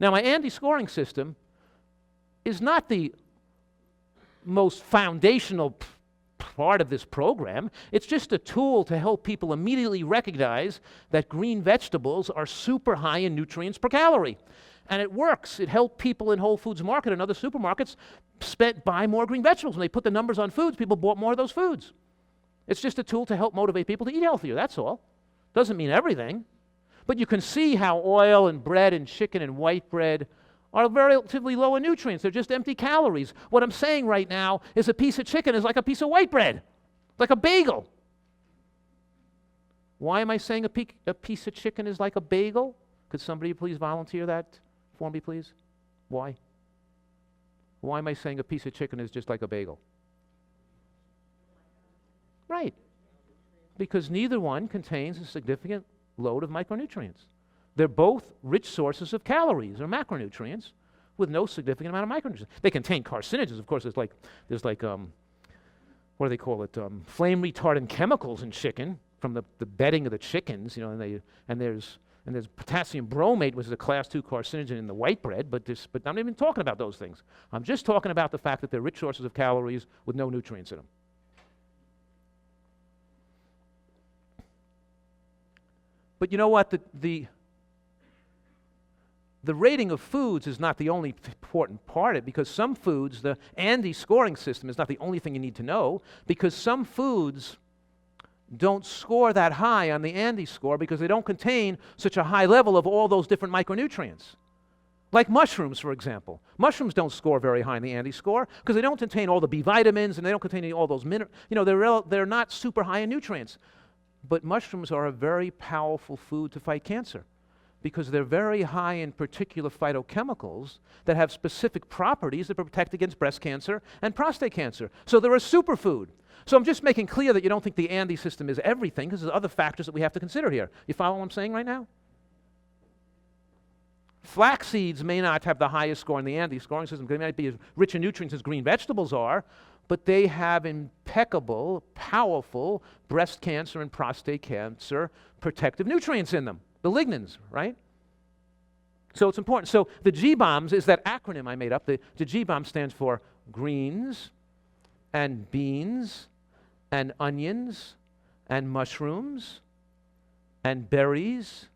Now, my Andy scoring system is not the most foundational part of this program. It's just a tool to help people immediately recognize that green vegetables are super high in nutrients per calorie. And it works. It helped people in Whole Foods Market and other supermarkets buy more green vegetables. When they put the numbers on foods, people bought more of those foods. It's just a tool to help motivate people to eat healthier, that's all. Doesn't mean everything. But you can see how oil and bread and chicken and white bread are relatively low in nutrients. They're just empty calories. What I'm saying right now is a piece of chicken is like a piece of white bread, like a bagel. Why am I saying a piece of chicken is like a bagel? Could somebody please volunteer that for me, please? Why? Why am I saying a piece of chicken is just like a bagel? Right. Because neither one contains a significant load of micronutrients. They're both rich sources of calories or macronutrients with no significant amount of micronutrients. They contain carcinogens, of course. There's like what do they call it? Flame retardant chemicals in chicken from the bedding of the chickens, you know, and there's potassium bromate, which is a class 2 carcinogen in the white bread, but I'm not even talking about those things. I'm just talking about the fact that they're rich sources of calories with no nutrients in them. But you know what? The rating of foods is not the only important part of it, because some foods, the Andy scoring system is not the only thing you need to know, because some foods don't score that high on the Andy score because they don't contain such a high level of all those different micronutrients. Like mushrooms, for example. Mushrooms don't score very high in the Andy score because they don't contain all the B vitamins and they don't contain all those minerals. You know, they're not super high in nutrients. But mushrooms are a very powerful food to fight cancer because they're very high in particular phytochemicals that have specific properties that protect against breast cancer and prostate cancer. So they're a superfood. So I'm just making clear that you don't think the Andy system is everything, because there's other factors that we have to consider here. You follow what I'm saying right now? Flax seeds may not have the highest score in the Andy scoring system. They might be as rich in nutrients as green vegetables are, but they have impeccable, powerful breast cancer and prostate cancer protective nutrients in them, the lignans, right? So it's important. So the G-BOMBs is that acronym I made up. The G-BOMB stands for greens and beans and onions and mushrooms and berries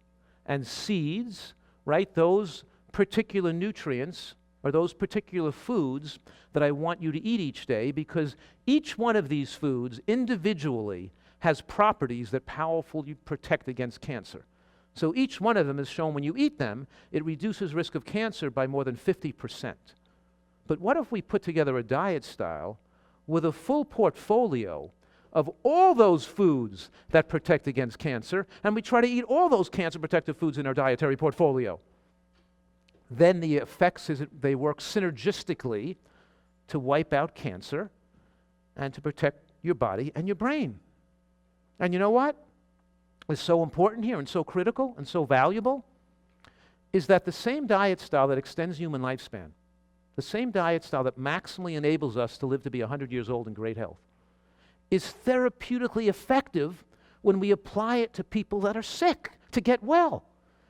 and seeds, right? Those particular nutrients or those particular foods that I want you to eat each day, because each one of these foods individually has properties that powerfully protect against cancer. So each one of them is shown when you eat them, it reduces risk of cancer by more than 50%. But what if we put together a diet style with a full portfolio of all those foods that protect against cancer, and we try to eat all those cancer-protective foods in our dietary portfolio? Then the effects is they work synergistically to wipe out cancer and to protect your body and your brain. And you know what is so important here and so critical and so valuable is that the same diet style that extends human lifespan, the same diet style that maximally enables us to live to be 100 years old in great health, is therapeutically effective when we apply it to people that are sick to get well.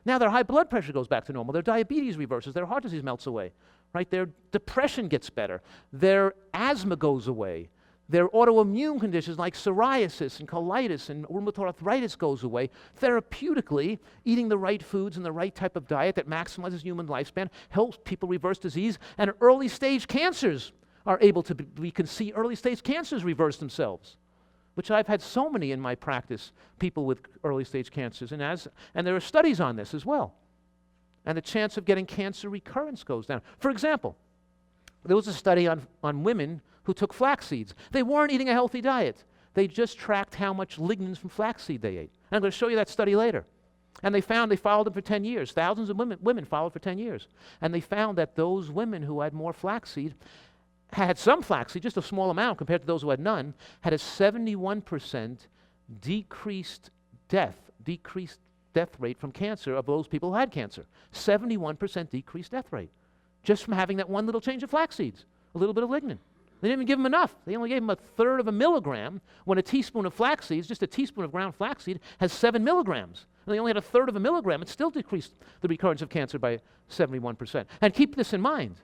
Now their high blood pressure goes back to normal, their diabetes reverses, their heart disease melts away, right? Their depression gets better, their asthma goes away, their autoimmune conditions like psoriasis and colitis and rheumatoid arthritis goes away. Therapeutically, eating the right foods and the right type of diet that maximizes human lifespan helps people reverse disease, and early stage cancers are able to we can see early stage cancers reverse themselves, which I've had so many in my practice, people with early stage cancers, and there are studies on this as well. And the chance of getting cancer recurrence goes down. For example, there was a study on women who took flax seeds. They weren't eating a healthy diet. They just tracked how much lignans from flaxseed they ate. And I'm going to show you that study later. And they followed them for 10 years. Thousands of women followed for 10 years. And they found that those women who had more flaxseed, had some flaxseed, just a small amount compared to those who had none, had a 71% decreased death rate from cancer of those people who had cancer. 71% decreased death rate just from having that one little change of flax seeds, a little bit of lignin. They didn't even give them enough. They only gave them 1/3 of a milligram when a teaspoon of flax seeds, just a teaspoon of ground flaxseed, has 7 milligrams. and they only had a third of a milligram, it still decreased the recurrence of cancer by 71%. And keep this in mind,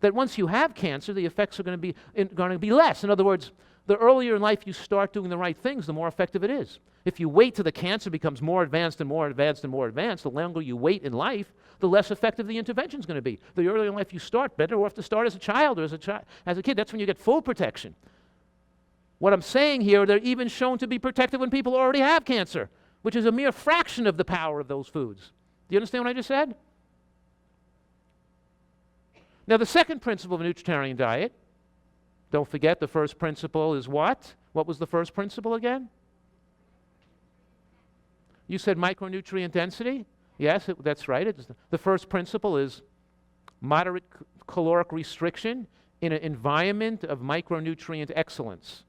that once you have cancer, the effects are going to be less. In other words, the earlier in life you start doing the right things, the more effective it is. If you wait till the cancer becomes more advanced and more advanced and more advanced, the longer you wait in life, the less effective the intervention is going to be. The earlier in life you start, better off to start as a child or as a kid. That's when you get full protection. What I'm saying here, they're even shown to be protective when people already have cancer, which is a mere fraction of the power of those foods. Do you understand what I just said? Now, the second principle of a nutritarian diet, don't forget the first principle is what? What was the first principle again? You said micronutrient density? Yes, that's right. The first principle is moderate caloric restriction in an environment of micronutrient excellence.